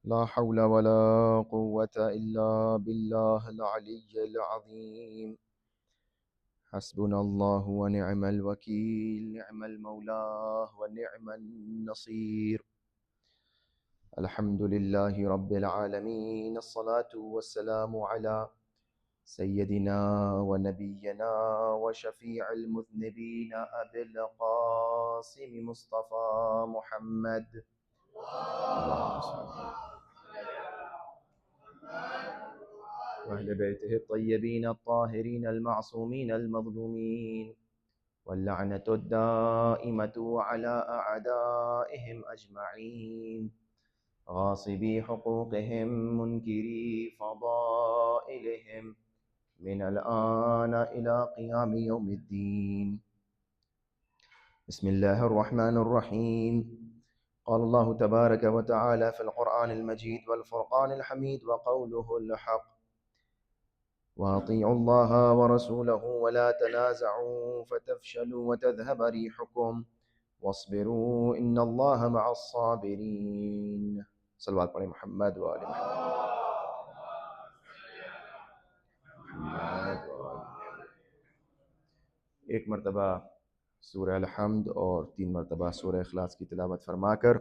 لا حول ولا قوة إلا بالله العلي العظيم. حسبنا الله ونعم الوكيل، نعم المولى ونعم النصير. الحمد لله رب العالمين، الصلاة والسلام على سيدنا ونبينا وشفيع المذنبين أبي القاسم مصطفى محمد. اللهم صل وأهل بيته الطيبين الطاهرين المعصومين المظلومين، واللعنة الدائمة على أعدائهم أجمعين، غاصبي حقوقهم منكري فضائلهم، من الآن إلى قيام يوم الدين. بسم الله الرحمن الرحيم. قال الله تبارك وتعالى في القرآن المجيد والفرقان الحميد وقوله الحق: وأطيعوا الله ورسوله ولا تنازعوا فتفشلوا وتذهب ريحكم واصبروا إن الله مع الصابرين. صلوات پڑھیں محمد و آل محمد. ایک مرتبہ سورہ الحمد اور 3 مرتبہ سورہ اخلاص کی تلاوت فرما کر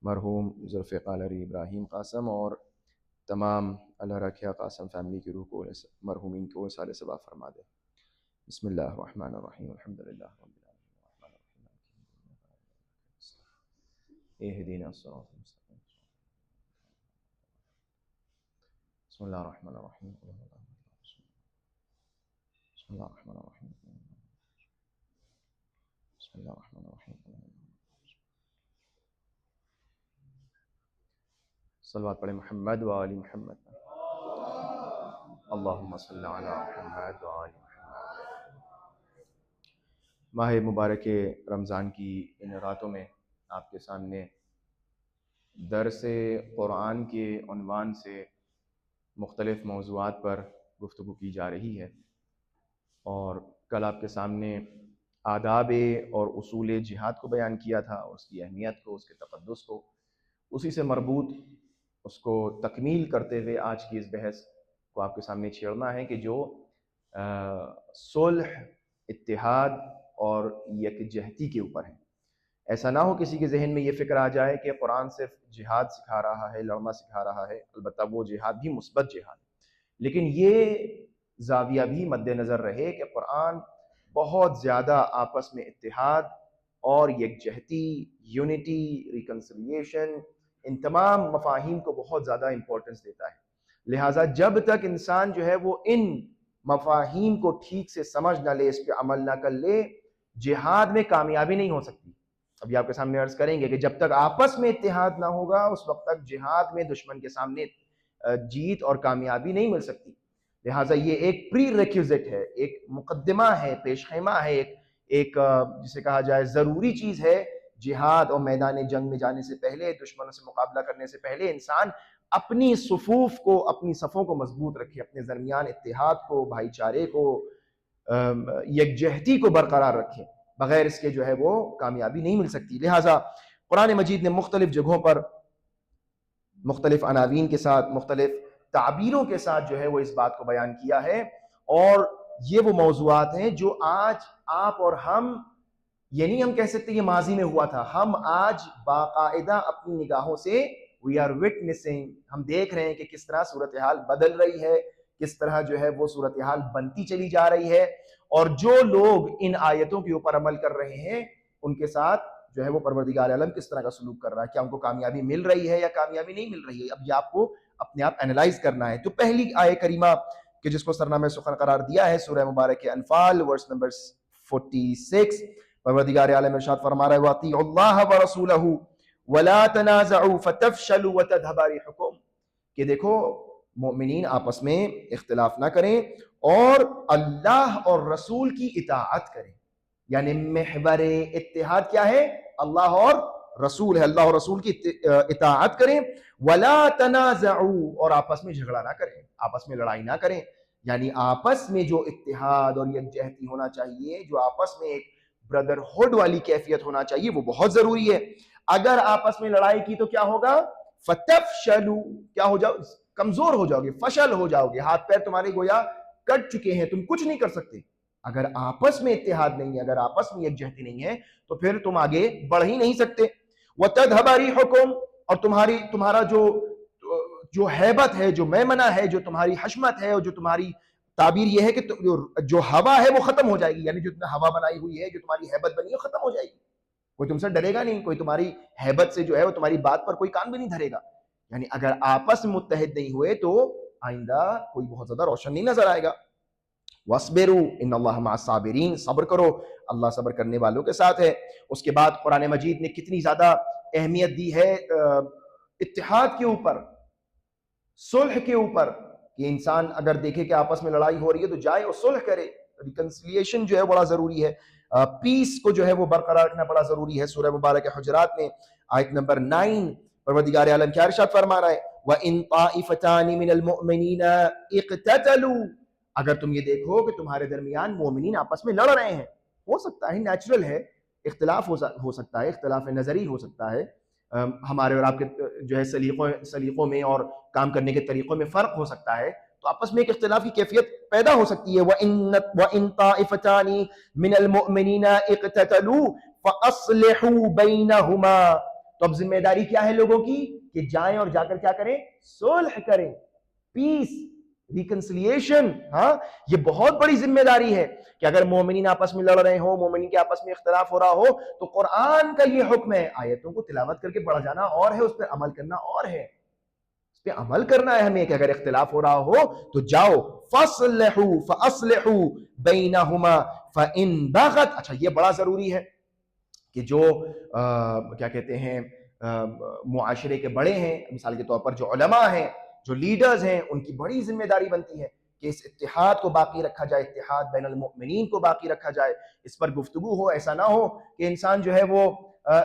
مرحوم ذوالفقار علی ابراہیم قاسم اور تمام اللہ رکھیا قاسم فیملی کی روح کو مرحومین کو سال ثواب فرما دے. بسم اللہ الرحمن الرحیم. الحمد للہ رب العالمین اہدنا الصراط المستقیم. بسم اللہ الرحمن الرحیم. بسم اللہ الرحمن الرحیم. بسم اللہ الرحمن الرحیم. صلوات پڑھیں محمد و آل محمد. اللہم صلی علی محمد و آل محمد. ماہ مبارک رمضان کی ان راتوں میں آپ کے سامنے درس قرآن کے عنوان سے مختلف موضوعات پر گفتگو کی جا رہی ہے، اور کل آپ کے سامنے آداب اور اصول جہاد کو بیان کیا تھا، اور اس کی اہمیت کو، اس کے تقدس کو، اسی سے مربوط اس کو تکمیل کرتے ہوئے آج کی اس بحث کو آپ کے سامنے چھیڑنا ہے کہ جو صلح، اتحاد اور یکجہتی کے اوپر ہے. ایسا نہ ہو کسی کے ذہن میں یہ فکر آ جائے کہ قرآن صرف جہاد سکھا رہا ہے، لڑنا سکھا رہا ہے. البتہ وہ جہاد بھی مثبت جہاد ہے، لیکن یہ زاویہ بھی مد نظر رہے کہ قرآن بہت زیادہ آپس میں اتحاد اور یکجہتی، یونٹی، ریکنسیلیشن، ان تمام مفاہیم کو بہت زیادہ امپورٹنس دیتا ہے. لہٰذا جب تک انسان جو ہے وہ ان مفاہیم کو ٹھیک سے سمجھ نہ لے، اس پہ عمل نہ کر لے، جہاد میں کامیابی نہیں ہو سکتی. ابھی آپ کے سامنے عرض کریں گے کہ جب تک آپس میں اتحاد نہ ہوگا اس وقت تک جہاد میں دشمن کے سامنے جیت اور کامیابی نہیں مل سکتی. لہٰذا یہ ایک پری ریکوزٹ ہے، ایک مقدمہ ہے، پیش خیمہ ہے، ایک جسے کہا جائے ضروری چیز ہے. جہاد اور میدان جنگ میں جانے سے پہلے، دشمنوں سے مقابلہ کرنے سے پہلے انسان اپنی صفوف کو، اپنی صفوں کو مضبوط رکھے، اپنے درمیان اتحاد کو، بھائی چارے کو، یکجہتی کو برقرار رکھے. بغیر اس کے جو ہے وہ کامیابی نہیں مل سکتی. لہٰذا قرآن مجید نے مختلف جگہوں پر مختلف عناوین کے ساتھ، مختلف تعبیروں کے ساتھ جو ہے وہ اس بات کو بیان کیا ہے، اور یہ وہ موضوعات ہیں جو آج آپ اور ہم، یہ نہیں ہم کہہ سکتے یہ ماضی میں ہوا تھا، ہم آج باقاعدہ اپنی نگاہوں سے we are witnessing، ہم دیکھ رہے ہیں کہ کس طرح صورتحال بدل رہی ہے، کس طرح جو ہے وہ صورتحال بنتی چلی جا رہی ہے، اور جو لوگ ان آیتوں کے اوپر عمل کر رہے ہیں ان کے ساتھ جو ہے وہ پروردگار عالم کس طرح کا سلوک کر رہا ہے، کیا ان کو کامیابی مل رہی ہے یا کامیابی نہیں مل رہی ہے. اب یہ آپ کو اپنے آپ انالائز کرنا ہے. تو پہلی آیہ کریمہ کہ جس کو سرنامہ سخن قرار دیا ہے سورہ مبارک انفال ورس نمبر 46، پروردگار عالم ارشاد فرما رہا ہے وَأَطِيعُوا اللَّهَ وَرَسُولَهُ وَلَا تَنَازَعُوا فَتَفْشَلُوا وَتَذْهَبَ رِيحُكُمْ، کہ دیکھو مومنین آپس میں اختلاف نہ کریں اور اللہ اور رسول کی اطاعت کریں. یعنی محور اتحاد کیا ہے؟ اللہ اور رسول ہے. اللہ اور رسول کی اطاعت کریں. وَلَا تَنَازَعُوا، اور آپس میں جھگڑا نہ کریں، آپس میں لڑائی نہ کریں. یعنی آپس میں جو اتحاد اور یکجہتی ہونا چاہیے، جو آپس میں ایک بردرہڈ والی کیفیت ہونا چاہیے، وہ بہت ضروری ہے. اگر آپس میں لڑائی کی تو کیا ہوگا؟ فتفشلوا، کیا ہو جاؤ؟ کمزور ہو جاؤ گے، فشل ہو جاؤ گے، ہاتھ پیر تمہارے گویا کٹ چکے ہیں، تم کچھ نہیں کر سکتے۔ اگر آپس میں اتحاد نہیں ہے، اگر آپس میں یکجہتی نہیں ہے تو پھر تم آگے بڑھ ہی نہیں سکتے۔ وَتَذْهَبَ رِيحُكُمْ، اور تمہارا جو ہیبت ہے، جو میمنہ ہے، جو تمہاری حشمت ہے، اور جو تمہاری تعبیر یہ ہے کہ جو ہوا ہے وہ ختم ہو جائے گی، یعنی جو تم نے ہوا بنائی ہوئی ہے، جو تمہاری ہیبت بنی ہے وہ ختم ہو جائے گی، کوئی تم سے ڈرے گا نہیں، کوئی تمہاری ہیبت سے جو ہے وہ تمہاری بات پر کوئی کان بھی نہیں دھرے گا۔ یعنی اگر آپس میں متحد نہیں ہوئے تو آئندہ کوئی بہت زیادہ روشن نہیں نظر آئے گا۔ وَاصْبِرُوا إِنَّ اللَّهَ مَعَ الصَّابِرِينَ، صبر کرو، اللہ صبر کرنے والوں کے ساتھ ہے۔ اس کے بعد قرآن مجید نے کتنی زیادہ اہمیت دی ہے اتحاد کے اوپر، صلح کے اوپر، کہ انسان اگر دیکھے کہ آپس میں لڑائی ہو رہی ہے تو جائے اور صلح کرے۔ ریکنسلیشن جو ہے بڑا ضروری ہے، پیس کو جو ہے وہ برقرار رکھنا بڑا ضروری ہے۔ سورہ مبارک حجرات میں آیت نمبر 9 پروردگار عالم کیا ارشاد فرما رہا ہے؟ وَإِن طَائِفَتَانِ مِنَ الْمُؤْمِنِينَ اقْتَتَلُوا، اگر تم یہ دیکھو کہ تمہارے درمیان مومنین آپس میں لڑ رہے ہیں، ہو سکتا ہے، نیچرل ہے، اختلاف ہو سکتا ہے، اختلاف نظری ہو سکتا ہے، ہمارے اور آپ کے جو ہے سلیقوں میں اور کام کرنے کے طریقوں میں فرق ہو سکتا ہے، تو آپس میں ایک اختلاف کی کیفیت پیدا ہو سکتی ہے۔ وَإِن طَائِفَتَانِ مِنَ الْمُؤْمِنِينَ اقْتَتَلُوا فَأَصْلِحُوا بَيْنَهُمَا، تو اب ذمہ داری کیا ہے لوگوں کی؟ کہ جائیں اور جا کر کیا کریں؟ صلح کریں، پیس، ریکنسلیشن۔ ہاں، یہ بہت بڑی ذمہ داری ہے کہ اگر مومنین آپس میں لڑ رہے ہوں، مومنین کے آپس میں اختلاف ہو رہا ہو، تو قرآن کا یہ حکم ہے، آیتوں کو تلاوت کر کے بڑھ جانا اور ہے، اس پہ عمل کرنا اور ہے، اس پہ عمل کرنا ہے ہمیں، کہ اگر اختلاف ہو رہا ہو تو جاؤ، فَأَصْلِحُوا فَأَصْلِحُوا بَيْنَهُمَا فَإِن بَغَتْ۔ اچھا، یہ بڑا ضروری ہے کہ جو کیا کہتے ہیں معاشرے کے بڑے ہیں، مثال کے طور پر جو علماء ہیں، جو لیڈرز ہیں، ان کی بڑی ذمہ داری بنتی ہے کہ اس اتحاد کو باقی رکھا جائے، اتحاد بین المؤمنین کو باقی رکھا جائے، اس پر گفتگو ہو۔ ایسا نہ ہو کہ انسان جو ہے وہ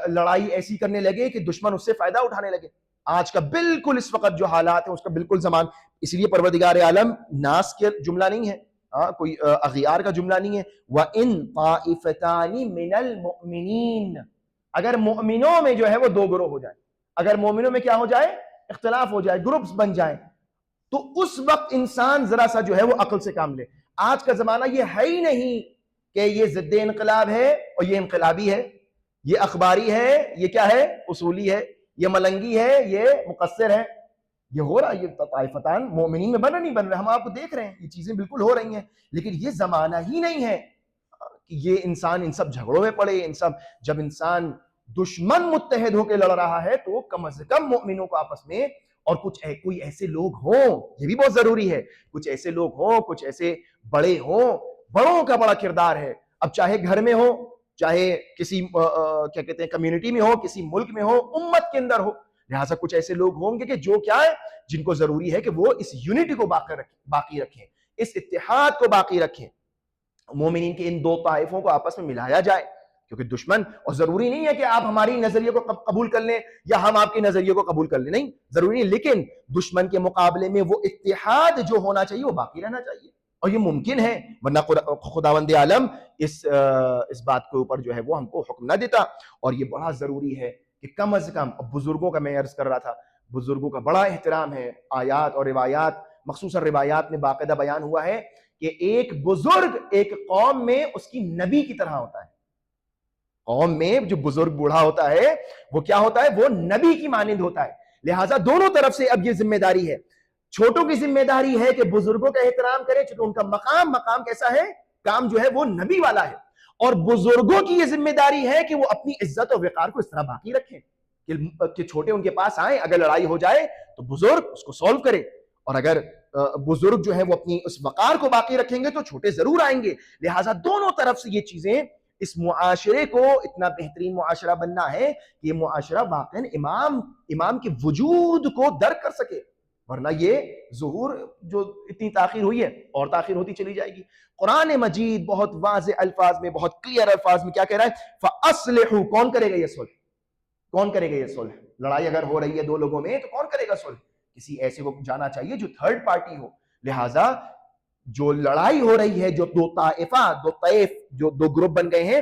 لڑائی ایسی کرنے لگے کہ دشمن اس سے فائدہ اٹھانے لگے۔ آج کا بالکل اس وقت جو حالات ہیں اس کا بالکل زمان، اس لیے پروردگار عالم ناس کے جملہ نہیں ہے، کوئی اغیار کا جملہ نہیں ہے۔ وَإِن طَائِفَتَانِ مِنَ الْمُؤْمِنِينَ، اگر مومنوں میں جو ہے وہ دو گروہ ہو جائیں، اگر مومنوں میں کیا ہو جائے؟ اختلاف ہو جائے، گروپس بن جائیں، تو اس وقت انسان ذرا سا جو ہے وہ عقل سے کام لے۔ آج کا زمانہ یہ ہے ہی نہیں کہ یہ ضد انقلاب ہے اور یہ انقلابی ہے، یہ اخباری ہے، یہ کیا ہے؟ اصولی ہے، یہ ملنگی ہے، یہ مقصر ہے۔ یہ ہو رہا ہے، یہ طائفتان مومنین میں بن رہا نہیں بن رہا، ہم آپ کو دیکھ رہے ہیں، یہ چیزیں بالکل ہو رہی ہیں، لیکن یہ زمانہ ہی نہیں ہے کہ یہ انسان ان سب جھگڑوں میں پڑے، ان سب، جب انسان دشمن متحد ہو کے لڑ رہا ہے تو کم از کم مومنوں کو آپس میں، اور کوئی ایسے لوگ ہوں، یہ بھی بہت ضروری ہے، کچھ ایسے لوگ ہوں، کچھ ایسے بڑے ہوں، بڑوں کا بڑا کردار ہے، اب چاہے گھر میں ہو، چاہے کسی کیا کہتے ہیں کمیونٹی میں ہو، کسی ملک میں ہو، امت کے اندر ہو، لہٰذا کچھ ایسے لوگ ہوں گے کہ جو کیا ہے، جن کو ضروری ہے کہ وہ اس یونٹی کو باقی رکھیں، اس اتحاد کو باقی رکھیں، مومنین کے ان دو طائفوں کو آپس میں ملایا جائے، کیونکہ دشمن، اور ضروری نہیں ہے کہ آپ ہماری نظریے کو قبول کر لیں یا ہم آپ کے نظریے کو قبول کر لیں، نہیں ضروری نہیں، لیکن دشمن کے مقابلے میں وہ اتحاد جو ہونا چاہیے وہ باقی رہنا چاہیے، اور یہ ممکن ہے، ورنہ خداوند عالم اس بات کے اوپر جو ہے وہ ہم کو حکم نہ دیتا۔ اور یہ بڑا ضروری ہے کہ کم از کم، بزرگوں کا میں عرض کر رہا تھا، بزرگوں کا بڑا احترام ہے، آیات اور روایات، مخصوصاً روایات میں باقاعدہ بیان ہوا ہے کہ ایک بزرگ ایک قوم میں اس کی نبی کی طرح ہوتا ہے، قوم میں جو بزرگ بوڑھا ہوتا ہے وہ کیا ہوتا ہے؟ وہ نبی کی مانند ہوتا ہے، لہٰذا دونوں طرف سے اب یہ ذمہ داری ہے، چھوٹوں کی ذمہ داری ہے کہ بزرگوں کا احترام کریں چونکہ ان کا مقام کیسا ہے؟ کام جو ہے وہ نبی والا ہے، اور بزرگوں کی یہ ذمہ داری ہے کہ وہ اپنی عزت اور وقار کو اس طرح باقی رکھیں کہ چھوٹے ان کے پاس آئیں، اگر لڑائی ہو جائے تو بزرگ اس کو سولو کرے، اور اگر بزرگ جو ہے وہ اپنی اس وقار کو باقی رکھیں گے تو چھوٹے ضرور آئیں گے، لہٰذا دونوں طرف سے یہ چیزیں، اس معاشرے کو اتنا بہترین معاشرہ بننا ہے کہ یہ معاشرہ واقعاً امام کے وجود کو درک کر سکے، ورنہ یہ ظہور جو اتنی تاخیر ہوئی ہے اور تاخیر ہوتی چلی جائے گی۔ قرآن مجید بہت واضح الفاظ میں، بہت کلیئر الفاظ میں کیا کہہ رہا ہے؟ فَأَصْلِحُوا، کون کرے گا یہ صلح؟ کون کرے گا یہ صلح؟ لڑائی اگر ہو رہی ہے دو لوگوں میں تو کون کرے گا صلح؟ کسی ایسے کو جانا چاہیے جو تھرڈ پارٹی ہو، لہٰذا جو لڑائی ہو رہی ہے، جو دو طائف جو دو گروپ بن گئے ہیں،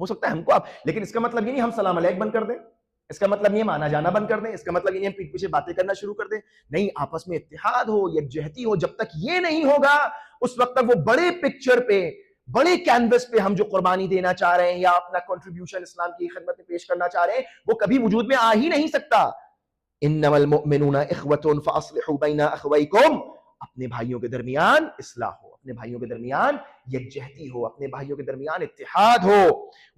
ہو سکتا ہے ہم کو لیکن اس کا مطلب یہ نہیں ہم سلام علیک بند کر دیں، اس کا مطلب یہ آنا جانا بند کر دیں، اس کا مطلب یہ نہیں ہم پیٹ پیچھے باتیں کرنا شروع کر دیں. نہیں، آپس میں اتحاد ہو، یکجہتی ہو. جب تک یہ نہیں ہوگا اس وقت تک وہ بڑے پکچر پہ، بڑے کینوس پہ ہم جو قربانی دینا چاہ رہے ہیں یا اپنا کنٹریبیوشن اسلام کی خدمت میں پیش کرنا چاہ رہے ہیں وہ کبھی وجود میں آ ہی نہیں سکتا. انما المؤمنون اخوة فاصلحوا بین اخویکم، اپنے بھائیوں کے درمیان اصلاح ہو، اپنے بھائیوں کے درمیان یکجہتی ہو، اپنے بھائیوں کے درمیان اتحاد ہو.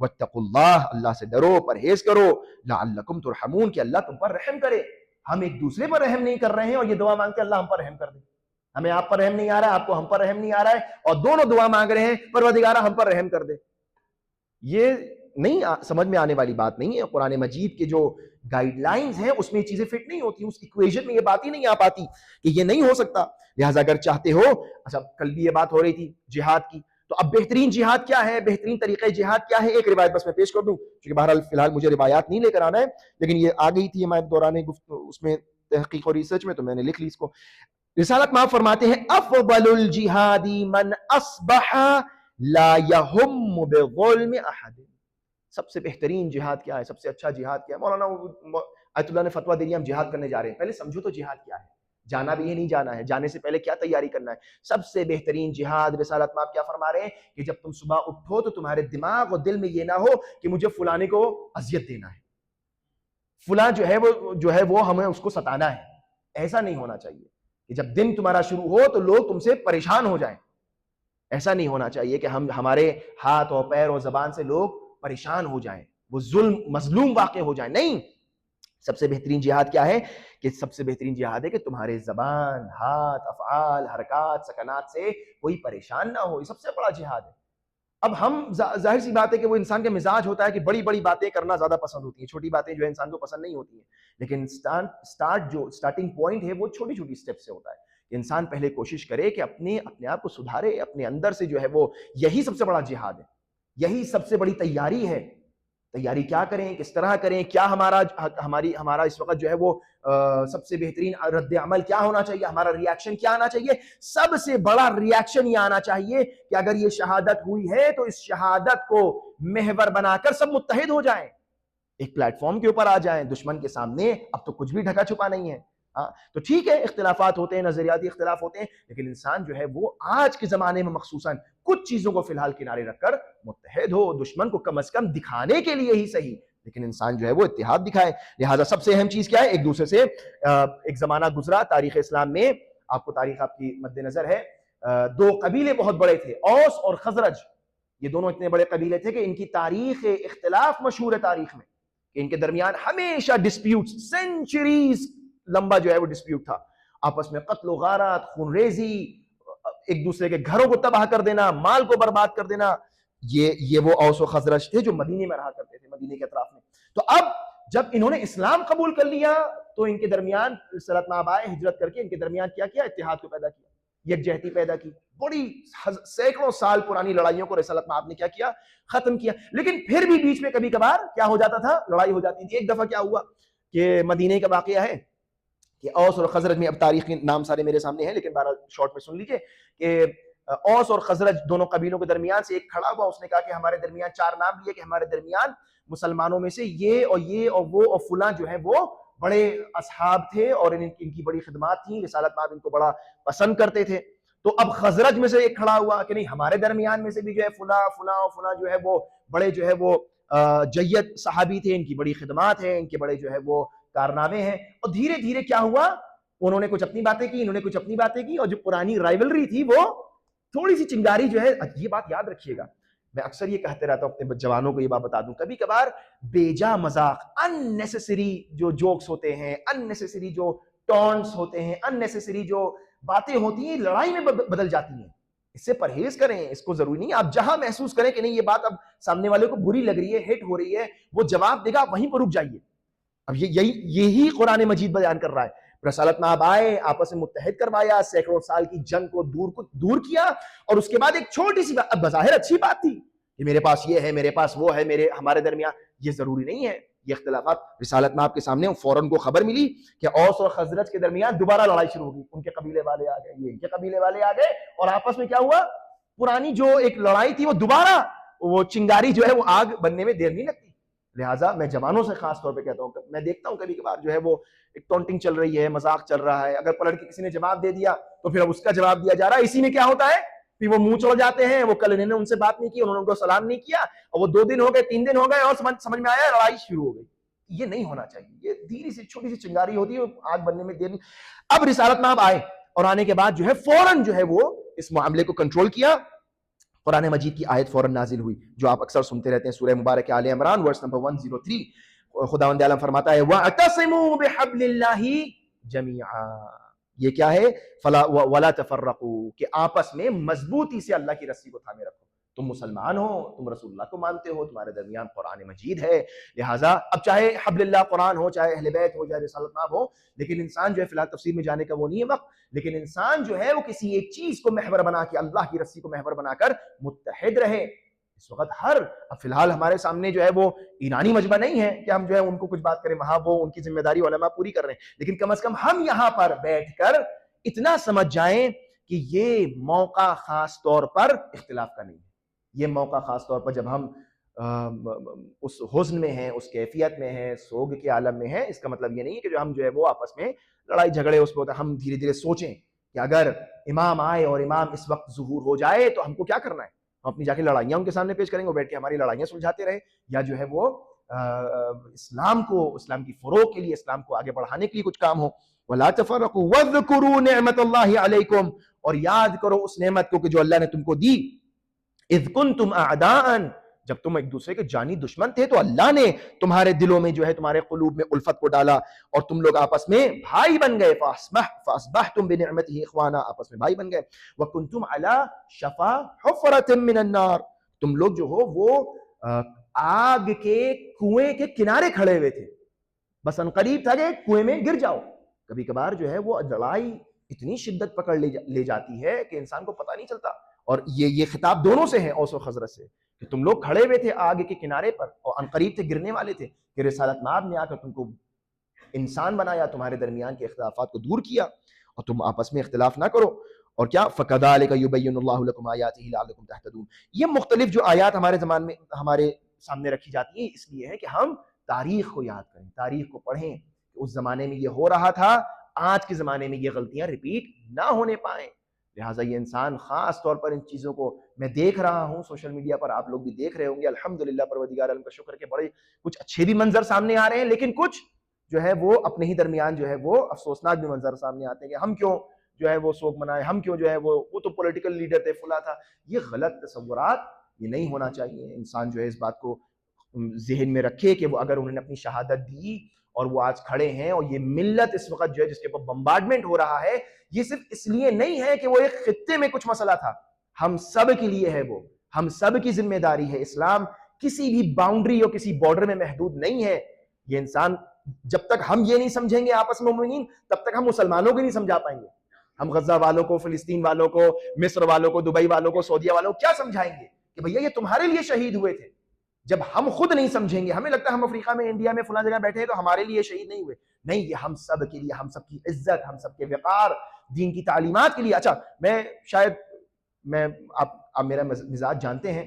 واتقوا اللہ، اللہ سے ڈرو، پرہیز کرو. لعلکم ترحمون، کہ اللہ تم پر رحم کرے. ہم ایک دوسرے پر رحم نہیں کر رہے ہیں اور یہ دعا مانگتے اللہ ہم پر رحم کر دے. ہمیں آپ پر رحم نہیں آ رہا ہے، آپ کو ہم پر رحم نہیں آ رہا ہے، اور دونوں دعا مانگ رہے ہیں پروردگارہ ہم پر رحم کر دے. یہ نہیں سمجھ میں آنے والی بات نہیں ہے. قرآن مجید کے جو گائیڈ لائنز ہیں اس میں یہ چیزیں فٹ نہیں ہوتی، اس ایکویشن میں یہ بات ہی نہیں آ پاتی کہ یہ نہیں ہو سکتا. لہٰذا اگر چاہتے ہو، اچھا کل بھی یہ بات ہو رہی تھی جہاد کی، تو اب بہترین جہاد کیا ہے، بہترین طریقہ جہاد کیا ہے؟ ایک روایت بس میں پیش کر دوں کیونکہ بہرحال فی الحال مجھے روایات نہیں لے کر آنا ہے، لیکن یہ آ گئی تھی ہمارے دوران گفتگو اس میں تحقیق اور ریسرچ میں، تو میں نے لکھ لی اس کو. رسالت مآب فرماتے ہیں افضل الجہاد من اصبح لا یہم بظلم احد. سب سے بہترین جہاد کیا ہے، سب سے اچھا جہاد کیا ہے؟ مولانا آیت اللہ نے فتویٰ دے دیا ہم جہاد کرنے جا رہے ہیں. پہلے سمجھو تو جہاد کیا ہے، جانا بھی ہے نہیں جانا ہے، جانے سے پہلے کیا تیاری کرنا ہے. سب سے بہترین جہاد رسالت مآب کیا فرما رہے ہیں کہ جب تم صبح اٹھو تو تمہارے دماغ اور دل میں یہ نہ ہو کہ مجھے فلانے کو اذیت دینا ہے، فلاں جو ہے وہ ہمیں اس کو ستانا ہے. ایسا نہیں ہونا چاہیے کہ جب دن تمہارا شروع ہو تو لوگ تم سے پریشان ہو جائیں. ایسا نہیں ہونا چاہیے کہ ہمارے ہاتھ اور پیر اور زبان سے لوگ پریشان ہو جائیں، وہ مظلوم واقع ہو جائیں. نہیں، سب سے بہترین جہاد کیا ہے کہ سب سے بہترین جہاد ہے کہ تمہارے زبان، ہاتھ، افعال، حرکات، سکنات سے کوئی پریشان نہ ہو. یہ سب سے بڑا جہاد ہے. اب ہم ظاہر سی بات ہے کہ وہ انسان کا مزاج ہوتا ہے کہ بڑی بڑی باتیں کرنا زیادہ پسند ہوتی ہیں، چھوٹی باتیں جو ہے انسان کو پسند نہیں ہوتی ہیں. لیکن اسٹارٹنگ پوائنٹ ہے وہ چھوٹی چھوٹی اسٹیپ سے ہوتا ہے کہ انسان پہلے کوشش کرے کہ اپنے آپ کو سدھارے، اپنے اندر سے جو ہے وہ، یہی سب سے بڑا جہاد ہے، یہی سب سے بڑی تیاری ہے. تیاری کیا کریں، کس طرح کریں، کیا ہمارا اس وقت جو ہے وہ سب سے بہترین رد عمل کیا ہونا چاہیے، ہمارا ریاکشن کیا آنا چاہیے. سب سے بڑا ریاکشن یہ آنا چاہیے کہ اگر یہ شہادت ہوئی ہے تو اس شہادت کو محور بنا کر سب متحد ہو جائیں، ایک پلیٹ فارم کے اوپر آ جائیں دشمن کے سامنے. اب تو کچھ بھی ڈھکا چھپا نہیں ہے. تو ٹھیک ہے اختلافات ہوتے ہیں، نظریاتی اختلاف ہوتے ہیں، لیکن انسان جو ہے وہ آج کے زمانے میں مخصوصاً کچھ چیزوں کو فی الحال کنارے رکھ کر متحد ہو. دشمن کو کم از کم دکھانے کے لیے ہی صحیح، لیکن انسان جو ہے وہ اتحاد دکھائے. لہٰذا سب سے اہم چیز کیا ہے؟ ایک دوسرے سے ایک زمانہ گزرا تاریخ اسلام میں، آپ کو تاریخ آپ کی مد نظر ہے، دو قبیلے بہت بڑے تھے، اوس اور خزرج. یہ دونوں اتنے بڑے قبیلے تھے کہ ان کی تاریخ اختلاف مشہور ہے تاریخ میں، کہ ان کے درمیان ہمیشہ ڈسپیوٹ، سینچریز لمبا جو ہے وہ ڈسپیوٹ تھا. آپس میں قتل و غارت، خون ریزی، ایک دوسرے کے گھروں کو تباہ کر دینا، مال کو برباد کر دینا. یہ وہ اوس و خزرج تھے جو مدینے میں رہا کرتے تھے، مدینے کے اطراف میں. تو اب جب انہوں نے اسلام قبول کر لیا تو ان کے درمیان رسالت مآب آئے ہجرت کر کے، ان کے درمیان کیا کیا؟ اتحاد کو پیدا کیا، یکجہتی پیدا کی. بڑی سینکڑوں سال پرانی لڑائیوں کو رسالت مآب نے کیا کیا؟ ختم کیا. لیکن پھر بھی بیچ میں کبھی کبھار کیا ہو جاتا تھا؟ لڑائی ہو جاتی تھی. ایک دفعہ کیا ہوا کہ مدینے کا واقعہ ہے کہ اوس اور خزرج میں، اب تاریخ کے نام سارے میرے سامنے ہیں لیکن بہرحال شارٹ میں سن لیجئے، کہ اوس اور خزرج دونوں قبیلوں کے درمیان سے ایک کھڑا ہوا، اس نے کہا کہ ہمارے درمیان، چار نام لیے کہ ہمارے درمیان مسلمانوں میں سے یہ اور وہ اور فلاں جو ہے وہ بڑے اصحاب تھے اور ان کی بڑی خدمات تھیں، رسالت مآب ان کو بڑا پسند کرتے تھے. تو اب خزرج میں سے ایک کھڑا ہوا کہ نہیں، ہمارے درمیان میں سے بھی جو ہے فلاں جو ہے وہ بڑے جو ہے وہ جید صحابی تھے، ان کی بڑی خدمات ہیں، ان کے بڑے جو ہے وہ کارنامے ہیں. اور دھیرے دھیرے کیا ہوا، انہوں نے کچھ اپنی باتیں کی، انہوں نے کچھ اپنی باتیں کی، اور جو پرانی رائیولری تھی وہ تھوڑی سی چنگاری جو ہے. یہ بات یاد رکھیے گا، میں اکثر یہ کہتے رہتا ہوں اپنے جوانوں کو، یہ بات بتا دوں، کبھی کبھار بیجا مذاق، اننیسیسری جو جوکس ہوتے ہیں، اننیسیسری جو ٹونٹس ہوتے ہیں، اننیسیسری جو باتیں ہوتی ہیں، لڑائی میں بدل جاتی ہیں. اس سے پرہیز کریں. اس کو ضروری نہیں، آپ جہاں محسوس کریں کہ نہیں یہ بات اب سامنے والے کو بری لگ رہی ہے، ہٹ ہو رہی ہے، وہ جواب دے گا، وہیں پر رک جائیے. اب یہی قرآن مجید بیان کر رہا ہے. رسالت مآب آئے، آپس میں متحد کروایا، سینکڑوں سال کی جنگ کو دور کیا، اور اس کے بعد ایک چھوٹی سی بات، اب بظاہر اچھی بات تھی کہ میرے پاس یہ ہے، میرے پاس وہ ہے، ہمارے درمیان یہ ضروری نہیں ہے یہ اختلافات. رسالت مآب کے سامنے فوراً کو خبر ملی کہ اوس اور خزرج کے درمیان دوبارہ لڑائی شروع ہوگی. ان کے قبیلے والے آ گئے، یہ ان کے قبیلے والے آ گئے، اور آپس میں کیا ہوا؟ پرانی جو ایک لڑائی تھی وہ دوبارہ وہ چنگاری جو ہے وہ آگ بننے میں دیر نہیں لگتی. لہٰذا میں جوانوں سے خاص طور پہ کہتا ہوں, میں دیکھتا ہوں کبھی کبھار جو ہے وہ ایک ٹونٹنگ چل رہی ہے, مذاق چل رہا ہے, اگر پلٹ کے کسی نے جواب دے دیا تو پھر اب اس کا جواب دیا جا رہا ہے. اسی میں کیا ہوتا ہے, پھر وہ منہ چڑھ جاتے ہیں, وہ کل انہوں نے ان سے بات نہیں کی, انہوں نے ان کو سلام نہیں کیا, اور وہ 2 دن ہو گئے 3 دن ہو گئے اور سمجھ میں آیا لڑائی شروع ہو گئی. یہ نہیں ہونا چاہیے. یہ دھیرے سے چھوٹی سی چنگاری ہوتی ہے, آگ بننے میں دیر نہیں. اب رسالت میں آپ آئے, اور آنے کے بعد جو ہے فوراً جو ہے وہ اس معاملے کو کنٹرول کیا. قرآن مجید کی آیت فوراً نازل ہوئی جو آپ اکثر سنتے رہتے ہیں, سورہ مبارک آل عمران ورس نمبر 103. خداوند عالم فرماتا ہے وَاعْتَصِمُوا بِحَبْلِ اللَّهِ جَمِيعًا. یہ کیا ہے, فلا ولا تفرقوا, کہ آپس میں مضبوطی سے اللہ کی رسی کو تھامے رکھو. تم مسلمان ہو, تم رسول اللہ کو مانتے ہو, تمہارے درمیان قرآن مجید ہے, لہٰذا اب چاہے حبل اللہ قرآن ہو, چاہے اہل بیت ہو, چاہے رسالت مآب ہو, لیکن انسان جو ہے فی الحال تفسیر میں جانے کا وہ نہیں ہے وقت, لیکن انسان جو ہے وہ کسی ایک چیز کو محور بنا کے, اللہ کی رسی کو محور بنا کر متحد رہے. اس وقت اب فی الحال ہمارے سامنے جو ہے وہ ایرانی مجمع نہیں ہے کہ ہم جو ہے ان کو کچھ بات کریں, وہاں وہ ان کی ذمہ داری علماء پوری کر رہے ہیں, لیکن کم از کم ہم یہاں پر بیٹھ کر اتنا سمجھ جائیں کہ یہ موقع خاص طور پر اختلاف کا نہیں ہے. یہ موقع خاص طور پر جب ہم اس حزن میں ہیں, اس کیفیت میں ہیں, سوگ کے عالم میں ہیں, اس کا مطلب یہ نہیں ہے کہ جو ہم جو ہے وہ آپس میں لڑائی جھگڑے اس پہ ہوتا ہے. ہم دھیرے دھیرے سوچیں کہ اگر امام آئے اور امام اس وقت ظہور ہو جائے تو ہم کو کیا کرنا ہے. ہم اپنی جا کے لڑائیاں ان کے سامنے پیش کریں گے, وہ بیٹھ کے ہماری لڑائیاں سلجھاتے رہے, یا جو ہے وہ اسلام کو, اسلام کی فروغ کے لیے, اسلام کو آگے بڑھانے کے لیے کچھ کام ہو. وَلَا تَفَرَّقُوا وَاذْكُرُوا نِعْمَةَ اللَّهِ عَلَيْكُمْ, اور یاد کرو اس نعمت کو کہ جو اللہ نے تم کو دی. اذ کنتم اعداء, جب تم ایک دوسرے کے جانی دشمن تھے تو اللہ نے تمہارے دلوں میں جو ہے تمہارے قلوب میں الفت کو ڈالا اور تم لوگ آپس میں بھائی بن گئے. فاصبحتم بنعمته اخوانا, آپس میں بھائی بن گئے. وکنتم علی شفا حفرۃ من النار, تم لوگ جو ہو وہ آگ کے کنویں کے کنارے کھڑے ہوئے تھے, بس ان قریب تھا کہ کنویں میں گر جاؤ. کبھی کبھار جو ہے وہ لڑائی اتنی شدت پکڑ لے جاتی ہے کہ انسان کو پتہ نہیں چلتا. اور یہ خطاب دونوں سے ہے, اوس و خزرج سے, کہ تم لوگ کھڑے ہوئے تھے آگ کے کنارے پر اور عنقریب تھے گرنے والے تھے, کہ رسالت مآب نے آ کر تم کو انسان بنایا, تمہارے درمیان کے اختلافات کو دور کیا اور تم آپس میں اختلاف نہ کرو. اور کیا فَكَذَلِكَ يُبَيِّنُ اللَّهُ لَكُمْ آيَاتِهِ لَعَلَّكُمْ تَهْتَدُونَ. یہ مختلف جو آیات ہمارے زمان میں ہمارے سامنے رکھی جاتی ہیں اس لیے ہے کہ ہم تاریخ کو یاد کریں, تاریخ کو پڑھیں, کہ اس زمانے میں یہ ہو رہا تھا, آج کے زمانے میں یہ غلطیاں ریپیٹ نہ ہونے پائیں. لہٰذا یہ انسان خاص طور پر ان چیزوں کو میں دیکھ رہا ہوں سوشل میڈیا پر, آپ لوگ بھی دیکھ رہے ہوں گے, الحمدللہ پروردگار عالم کا شکر کہ بڑے کچھ اچھے بھی منظر سامنے آ رہے ہیں, لیکن کچھ جو ہے وہ اپنے ہی درمیان جو ہے وہ افسوسناک بھی منظر سامنے آتے ہیں کہ ہم کیوں جو ہے وہ سوگ منائے, ہم کیوں جو ہے وہ تو پولیٹیکل لیڈر تھے, فلاں تھا. یہ غلط تصورات, یہ نہیں ہونا چاہیے. انسان جو ہے اس بات کو ذہن میں رکھے کہ وہ اگر انہوں نے اپنی شہادت دی اور وہ آج کھڑے ہیں, اور یہ ملت اس وقت جو ہے جس کے اوپر بمبارڈمنٹ ہو رہا ہے, یہ صرف اس لیے نہیں ہے کہ وہ ایک خطے میں کچھ مسئلہ تھا, ہم سب کے لیے ہے, وہ ہم سب کی ذمہ داری ہے. اسلام کسی بھی باؤنڈری اور کسی بارڈر میں محدود نہیں ہے. یہ انسان جب تک ہم یہ نہیں سمجھیں گے آپس میں مومنین, تب تک ہم مسلمانوں کو نہیں سمجھا پائیں گے. ہم غزہ والوں کو, فلسطین والوں کو, مصر والوں کو, دبئی والوں کو, سعودیہ والوں کو کیا سمجھائیں گے کہ بھیا یہ تمہارے لیے شہید ہوئے تھے, جب ہم خود نہیں سمجھیں گے. ہمیں لگتا ہے ہم افریقہ میں, انڈیا میں, فلاں جگہ بیٹھے ہیں تو ہمارے لیے شہید نہیں ہوئے. نہیں, یہ ہم سب کے لیے, ہم سب کی عزت, ہم سب کے وقار, دین کی تعلیمات کے لیے. اچھا, میں آپ میرا مزاج جانتے ہیں,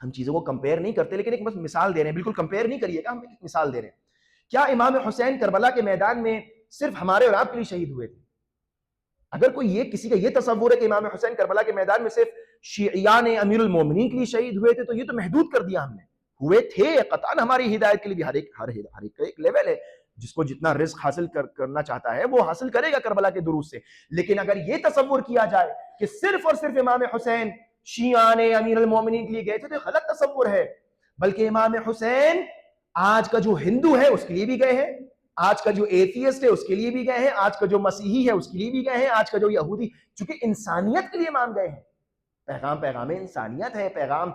ہم چیزوں کو کمپیئر نہیں کرتے, لیکن ایک بس مثال دے رہے ہیں, بالکل کمپیئر نہیں کریے گا, ہم ایک مثال دے رہے ہیں. کیا امام حسین کربلا کے میدان میں صرف ہمارے اور آپ کے لیے شہید ہوئے تھے؟ اگر کوئی کسی کا یہ تصور ہے کہ امام حسین کربلا کے میدان میں صرف شیعیان امیر المومنین کے لیے شہید ہوئے تھے, تو یہ تو محدود کر دیا ہم نے. ہوئے تھے قطعاً ہماری ہدایت کے لیے بھی, ہر ایک کا ایک لیول ہے, جس کو جتنا رزق حاصل کرنا چاہتا ہے وہ حاصل کرے گا کربلا کے دروس سے. لیکن اگر یہ تصور کیا جائے کہ صرف اور صرف امام حسین شیعیان امیر المومنین کے لیے گئے تھے, تو غلط تصور ہے. بلکہ امام حسین آج کا جو ہندو ہے اس کے لیے بھی گئے ہیں, آج کا جو ایتھیسٹ ہے اس کے لیے بھی گئے ہیں, آج کا جو مسیحی ہے اس کے لیے بھی گئے ہیں, آج کا جو یہودی, چونکہ انسانیت کے لیے امام گئے ہیں. پیغام انسانیت ہے, پیغام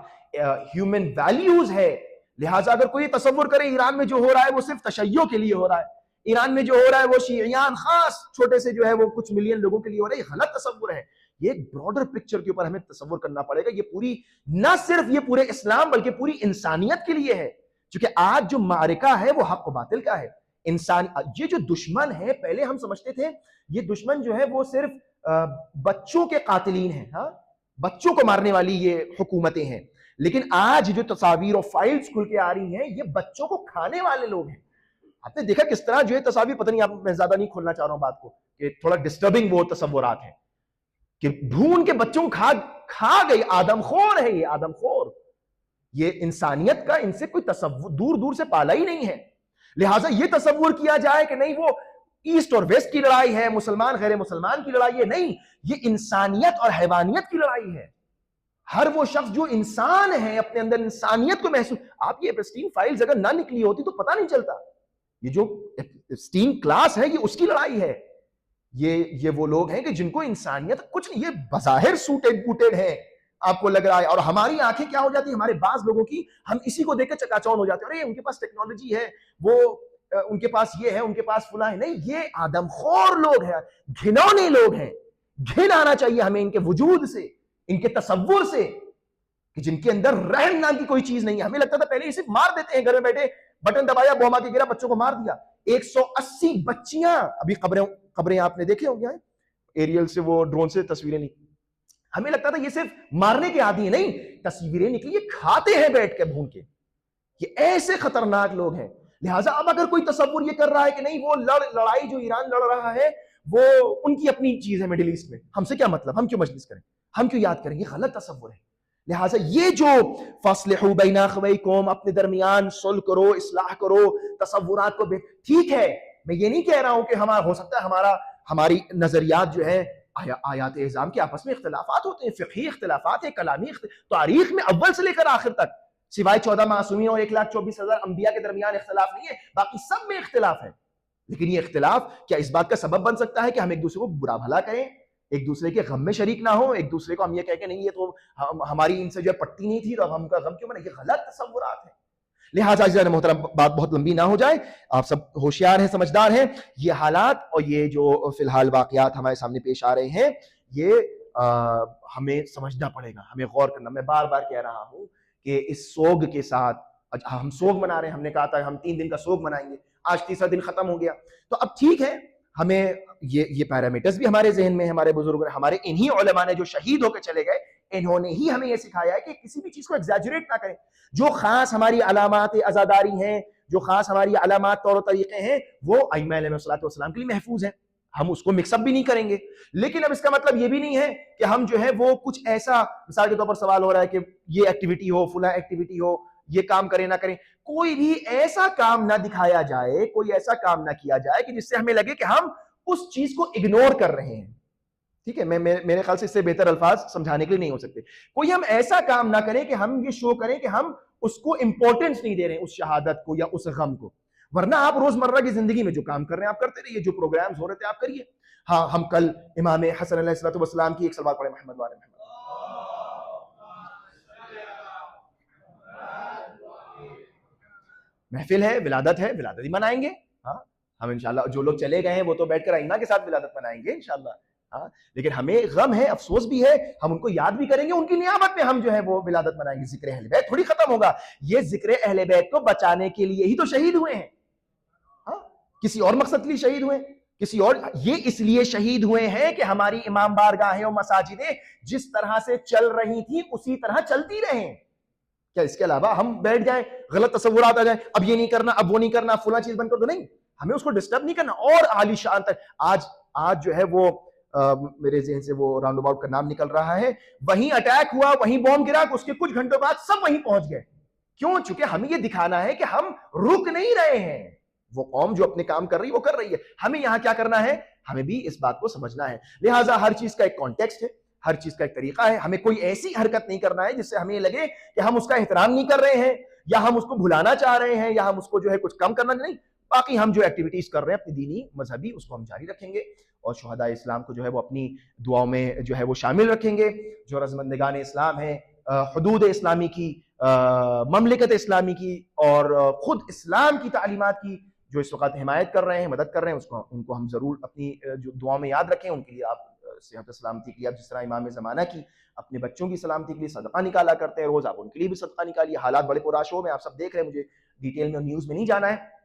ہیومن ویلیوز ہے. لہٰذا اگر کوئی تصور کرے ایران میں جو ہو رہا ہے وہ صرف تشیع کے لیے ہو رہا ہے, ایران میں جو ہو رہا ہے وہ شیعیان خاص چھوٹے سے جو ہے وہ کچھ ملین لوگوں کے لیے ہو رہا ہے, یہ غلط تصور ہے. یہ ایک براڈر پکچر کے اوپر ہمیں تصور کرنا پڑے گا. یہ پوری, نہ صرف یہ پورے اسلام بلکہ پوری انسانیت کے لیے ہے. چونکہ آج جو معرکہ ہے وہ حق و باطل کا ہے. یہ جو دشمن ہے, پہلے ہم سمجھتے تھے یہ دشمن جو ہے وہ صرف بچوں کے قاتلین ہیں, ہاں, بچوں کو مارنے والی یہ حکومتیں ہیں. لیکن آج جو تصاویر اور فائلز کھل کے آ رہی ہیں یہ بچوں کو کھانے والے لوگ ہیں. آپ نے دیکھا کس طرح جو ہے تصاویر, پتہ نہیں, میں زیادہ نہیں کھولنا چاہ رہا ہوں بات کو, کہ تھوڑا ڈسٹربنگ وہ تصورات ہیں کہ بھون کے بچوں کو کھا گئی. آدم خور ہے یہ, آدم خور. یہ انسانیت کا ان سے کوئی تصور دور دور سے پالا ہی نہیں ہے. لہٰذا یہ تصور کیا جائے کہ نہیں وہ ایسٹ اور ویسٹ کی لڑائی ہے, مسلمان غیر مسلمان کی لڑائی ہے, نہیں, یہ انسانیت اور حیوانیت کی لڑائی ہے. ہر وہ شخص جو انسان ہے اپنے اندر انسانیت کو محسوس, آپ یہ ایپسٹین فائلز اگر نہ نکلی ہوتی تو پتہ نہیں چلتا. یہ جو ایپسٹین کلاس ہے یہ اس کی لڑائی ہے. یہ وہ لوگ ہیں کہ جن کو انسانیت کچھ نہیں, یہ بظاہر سوٹڈ بوٹڈ ہیں, آپ کو لگ رہا ہے, اور ہماری آنکھیں کیا ہو جاتی ہیں, ہمارے بعض لوگوں کی, ہم اسی کو دیکھ کر چکاچوند ہو جاتے ہیں, ارے ان کے پاس ٹیکنالوجی ہے, وہ ان کے پاس یہ ہے, ان کے پاس فلاں ہے. نہیں, یہ آدم خور لوگ ہیں, گھنونے لوگ ہیں. گھن آنا چاہیے ہمیں ان کے وجود سے, ان کے تصور سے, کہ جن کے اندر رحم نام کی کوئی چیز نہیں ہے. ہمیں لگتا تھا پہلے ہی صرف مار دیتے ہیں, گھر میں بیٹھے بٹن دبایا, بم آ کے گرا, بچوں کو مار دیا. 180 بچیاں ابھی قبریں آپ نے دیکھے ہوں گے, ایریل سے وہ ڈرون سے تصویریں لی. ہمیں لگتا تھا یہ صرف مارنے کے عادی ہیں, نہیں, تصویریں نکلی, یہ کھاتے ہیں بیٹھ کے بھون کے. یہ ایسے خطرناک لوگ ہیں. لہٰذا اب اگر کوئی تصور یہ کر رہا ہے کہ نہیں وہ لڑائی جو ایران لڑ رہا ہے وہ ان کی اپنی چیز ہے مڈل ایسٹ میں, ہم سے کیا مطلب, ہم کیوں مجلس کریں, ہم کیوں یاد کریں, یہ غلط تصور ہے. لہٰذا یہ جو فاصلحوا بین اخویکم, اپنے درمیان صلح کرو, اصلاح کرو, تصورات کو ٹھیک ہے, میں یہ نہیں کہہ رہا ہوں کہ ہمارا ہو سکتا ہے ہماری نظریات جو ہے آیات اعظام کے آپس میں اختلافات ہوتے ہیں, فقہی اختلافات ہیں, کلامی تاریخ میں اول سے لے کر آخر تک سوائے 14 معصومین اور 1,24,000 انبیاء کے درمیان اختلاف نہیں ہے, باقی سب میں اختلاف ہے. لیکن یہ اختلاف کیا اس بات کا سبب بن سکتا ہے کہ ہم ایک دوسرے کو برا بھلا کریں, ایک دوسرے کے غم میں شریک نہ ہو, ایک دوسرے کو ہم یہ کہہ کہ نہیں یہ تو ہماری ان سے جو پٹی نہیں تھی تو اب ہم کا غم کیوں بنا, یہ غلط تصورات ہیں. لہٰذا عزیزان محترم, بات بہت لمبی نہ ہو جائے, آپ سب ہوشیار ہیں, سمجھدار ہیں. یہ حالات اور یہ جو فی الحال واقعات ہمارے سامنے پیش آ رہے ہیں یہ ہمیں سمجھنا پڑے گا, ہمیں غور کرنا. میں بار بار کہہ رہا ہوں کہ اس سوگ کے ساتھ, ہم سوگ منا رہے ہیں, ہم نے کہا تھا ہم 3 دن کا سوگ منائیں گے, آج تیسرا دن ختم ہو گیا, تو اب ٹھیک ہے, ہمیں یہ پیرامیٹرز بھی ہمارے ذہن میں, ہمارے بزرگ نے, ہمارے انہی علماء نے جو شہید ہو کے چلے گئے, انہوں نے ہی ہمیں یہ سکھایا ہے کہ کسی بھی چیز کو ایگزیجریٹ نہ کریں. جو خاص ہماری علامات عزاداری ہیں, جو خاص ہماری علامات طور و طریقے ہیں, وہ ائمہ علیہ الصلوۃ والسلام کے لیے محفوظ ہیں, ہم اس کو مکس اپ بھی نہیں کریں گے. لیکن اب اس کا مطلب یہ بھی نہیں ہے کہ ہم جو ہے وہ کچھ ایسا, مثال کے طور پر سوال ہو رہا ہے کہ یہ ایکٹیویٹی ہو, فلاں ایکٹیویٹی ہو, یہ کام کریں نہ کریں, کوئی بھی ایسا کام نہ دکھایا جائے, کوئی ایسا کام نہ کیا جائے کہ جس سے ہمیں لگے کہ ہم اس چیز کو اگنور کر رہے ہیں. ٹھیک ہے, میرے خیال سے اس سے بہتر الفاظ سمجھانے کے لیے نہیں ہو سکتے. کوئی ہم ایسا کام نہ کریں کہ ہم یہ شو کریں کہ ہم اس کو امپورٹنس نہیں دے رہے ہیں, اس شہادت کو یا اس غم کو. ورنہ آپ روزمرہ کی زندگی میں جو کام کر رہے ہیں آپ کرتے رہیے, جو پروگرامز ہو رہے تھے آپ کریے. ہاں, ہم کل امام حسن علیہ الصلوۃ والسلام کی ایک صلوات پڑھیں, محمد وعلی محمد. محفل ہے, ولادت ہے, ولادت ہی منائیں گے. ہاں, ہم انشاءاللہ, جو لوگ چلے گئے ہیں وہ تو بیٹھ کر ائمہ کے ساتھ ولادت منائیں گے انشاءاللہ. ہاں, لیکن ہمیں غم ہے, افسوس بھی ہے, ہم ان کو یاد بھی کریں گے, ان کی نیابت میں ہم جو ہے وہ ولادت منائیں گے. ذکر اہل بیت تھوڑی ختم ہوگا, یہ ذکر اہل بیت کو بچانے کے لیے ہی تو شہید ہوئے ہیں. ہاں, کسی اور مقصد کے لیے شہید ہوئے, کسی اور, یہ اس لیے شہید ہوئے ہیں کہ ہماری امام بارگاہیں اور مساجدیں جس طرح سے چل رہی تھی اسی طرح چلتی رہیں. کیا اس کے علاوہ ہم بیٹھ جائیں, غلط تصورات آ جائیں, اب یہ نہیں کرنا, اب وہ نہیں کرنا, فلاں چیز بند کر دو, نہیں, ہمیں اس کو ڈسٹرب نہیں کرنا. اور عالی شان تک آج جو ہے وہ میرے ذہن سے وہ راؤنڈ اباؤٹ کا نام نکل رہا ہے, وہیں اٹیک ہوا, وہیں بم گرا, اس کے کچھ گھنٹوں بعد سب وہیں پہنچ گئے. کیوں؟ چونکہ ہمیں یہ دکھانا ہے کہ ہم رک نہیں رہے ہیں. وہ قوم جو اپنے کام کر رہی ہے وہ کر رہی ہے, ہمیں یہاں کیا کرنا ہے, ہمیں بھی اس بات کو سمجھنا ہے. لہٰذا ہر چیز کا ایک کانٹیکسٹ ہے, ہر چیز کا ایک طریقہ ہے. ہمیں کوئی ایسی حرکت نہیں کرنا ہے جس سے ہمیں لگے کہ ہم اس کا احترام نہیں کر رہے ہیں, یا ہم اس کو بھلانا چاہ رہے ہیں, یا ہم اس کو جو ہے کچھ کم کرنا نہیں. باقی ہم جو ایکٹیویٹیز کر رہے ہیں اپنی دینی مذہبی, اس کو ہم جاری رکھیں گے, اور شہداء اسلام کو جو ہے وہ اپنی دعاؤں میں جو ہے وہ شامل رکھیں گے. جو رضامندگان اسلام ہیں, حدود اسلامی کی, مملکت اسلامی کی, اور خود اسلام کی تعلیمات کی جو اس وقت حمایت کر رہے ہیں, مدد کر رہے ہیں, ان کو ہم ضرور اپنی جو دعاؤں میں یاد رکھیں. ان کے لیے آپ صحت سلامتی کے لیے, اب جس طرح امام زمانہ کی اپنے بچوں کی سلامتی کے لیے صدقہ نکالا کرتے ہیں روز, آپ ان کے لیے بھی صدقہ نکالیے. حالات بڑے پرآشوب ہیں, آپ سب دیکھ رہے ہیں, مجھے ڈیٹیل میں نیوز میں نہیں جانا ہے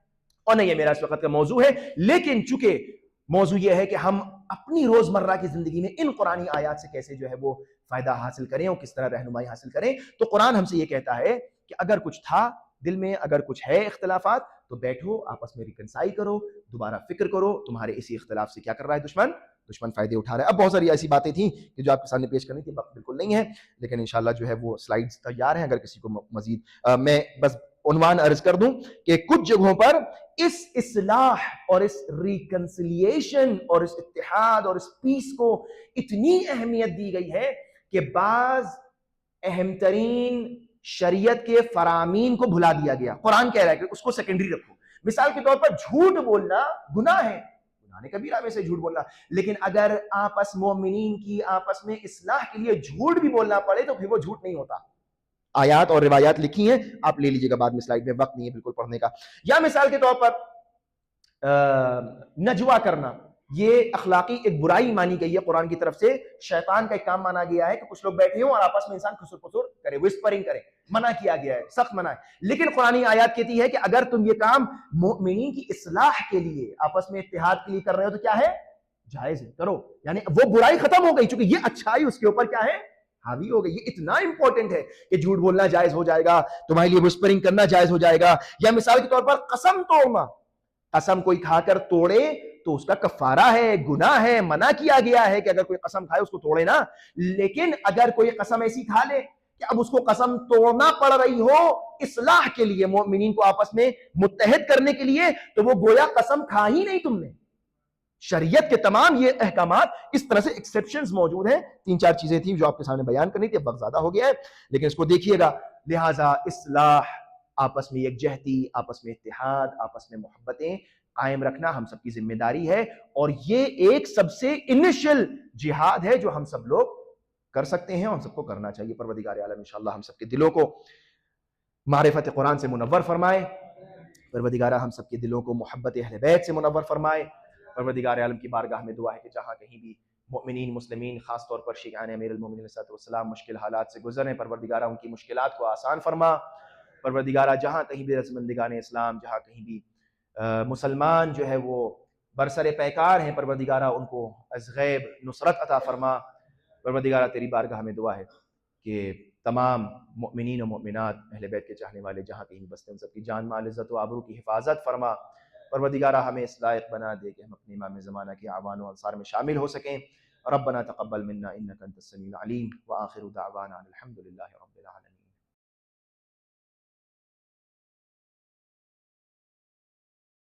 اور نہیں یہ میرا اس وقت کا موضوع ہے. لیکن چونکہ موضوع یہ ہے کہ ہم اپنی روزمرہ کی زندگی میں ان قرآنی آیات سے کیسے جو ہے وہ فائدہ حاصل کریں اور کس طرح رہنمائی حاصل کریں. تو قرآن ہم سے یہ کہتا ہے کہ اگر کچھ تھا دل میں، اگر کچھ ہے اختلافات، تو بیٹھو آپس میں ریکنسائی کرو، دوبارہ فکر کرو تمہارے اسی اختلاف سے کیا کر رہا ہے دشمن فائدے اٹھا رہا ہے. اب بہت ساری ایسی باتیں تھیں کہ جو آپ کے سامنے پیش کرنی تھی، وقت بالکل نہیں ہے، لیکن انشاءاللہ جو ہے وہ سلائیڈز تیار ہیں. اگر کسی کو مزید میں بس عنوان عرض کر دوں کہ کچھ جگہوں پر اس اصلاح اور اس ریکنسلیشن اور اس اتحاد اور اس پیس کو اتنی اہمیت دی گئی ہے کہ بعض اہم ترین شریعت کے فرامین کو بھلا دیا گیا. قرآن کہہ رہا ہے کہ اس کو سیکنڈری رکھو. مثال کے طور پر جھوٹ بولنا گناہ ہے، گناہ کبیرہ میں سے جھوٹ بولنا، لیکن اگر آپس مومنین کی آپس میں اصلاح کے لیے جھوٹ بھی بولنا پڑے تو پھر وہ جھوٹ نہیں ہوتا. آیات اور روایات لکھی ہیں، آپ لے لیجئے گا بعد میں سلائیڈ میں، وقت نہیں ہے بالکل پڑھنے کا. یا مثال کے طور پر نجوا کرنا، یہ اخلاقی ایک برائی مانی گئی ہے قرآن کی طرف سے. شیطان کا ایک کام مانا گیا ہے کہ کچھ لوگ بیٹھے ہوں اور آپس میں انسان خسر پسر کرے، وسپرنگ کرے، منع کیا گیا ہے، سخت منع ہے. لیکن قرآن آیات کہتی ہے کہ اگر تم یہ کام مومنین کی اصلاح کے لیے آپس میں اتحاد کے لیے کر رہے ہو تو کیا ہے؟ جائز ہے، کرو. یعنی وہ برائی ختم ہو گئی، چونکہ یہ اچھائی اس کے اوپر کیا ہے؟ حاوی ہو گئی. یہ اتنا امپورٹنٹ ہے کہ جھوٹ بولنا جائز ہو جائے گا، تمہارے لیے وسپرنگ کرنا جائز ہو جائے گا. یا مثال کے طور پر قسم توڑنا، قسم کوئی کھا کر توڑے تو اس کا کفارہ ہے، گناہ ہے، منع کیا گیا ہے کہ اگر کوئی قسم کھائے اس کو توڑے نا. لیکن اگر کوئی قسم ایسی کھا لے کہ اب اس کو قسم توڑنا پڑ رہی ہو اصلاح کے لیے، مومنین کو آپس میں متحد کرنے کے لیے، تو وہ گویا قسم کھا ہی نہیں تم نے. شریعت کے تمام یہ احکامات اس طرح سے ایکسیپشنز موجود ہیں. 3-4 چیزیں تھیں جو آپ کے سامنے بیان کرنی تھی، اب وقت زیادہ ہو گیا ہے لیکن اس کو دیکھیے گا. لہٰذا اصلاح، آپس میں یکجہتی، آپس میں اتحاد، آپس میں محبتیں قائم رکھنا ہم سب کی ذمہ داری ہے. اور یہ ایک سب سے انیشل جہاد ہے جو ہم سب لوگ کر سکتے ہیں اور ہم سب کو کرنا چاہیے. پروردگار عالم انشاءاللہ ہم سب کے دلوں کو معرفت قرآن سے منور فرمائے. پروردگار ہم سب کے دلوں کو محبت اہل بیت سے منور فرمائے. پروردگار عالم کی بارگاہ میں دعا ہے کہ جہاں کہیں بھی مؤمنین مسلمین، خاص طور پر شیعان امیر المومنین علیہ السلام مشکل حالات سے گزریں، پروردگارہ ان کی مشکلات کو آسان فرما. پروردگارہ جہاں کہیں بھی رضامندگان اسلام، جہاں کہیں بھی مسلمان جو ہے وہ برسر پیکار ہیں، پروردگارہ ان کو از غیب نصرت عطا فرما. پروردگارہ تیری بارگاہ میں دعا ہے کہ تمام مؤمنین و مؤمنات اہل بیت کے چاہنے والے جہاں کہیں بستے ہیں، ان سب کی جان مال عزت و آبرو کی حفاظت فرما. پروردگارہ ہمیں اس لائق بنا دے کہ ہم اپنے امام زمانہ کے اعوان و انصار میں شامل ہو سکیں. ربنا تقبل منا انک انت السمیع العلیم، وآخر دعوانا الحمد للہ رب العالمین.